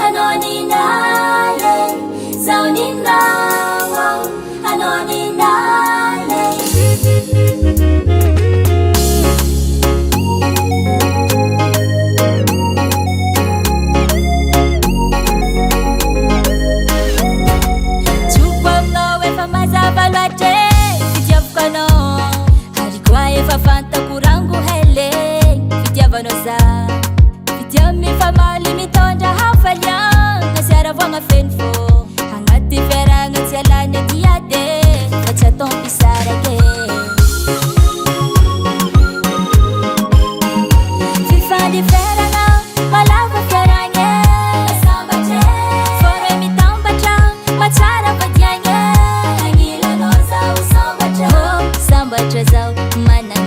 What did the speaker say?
Anoninaye, Zauninawa, Anoninaye. Chupamno efa mazava loatre, fitiavako hariko efa fantako rango hele, fitiavanao za. Famaly mitondra hafaliagna sy aravagna feno fô agnaty fiaragna tsy alany adiady fa tsy atompisarake fifandiferagna malava fiaragna sambatre fôre mitambatra matsara vadiagna agnilanao zao sambatra sambatra zao mana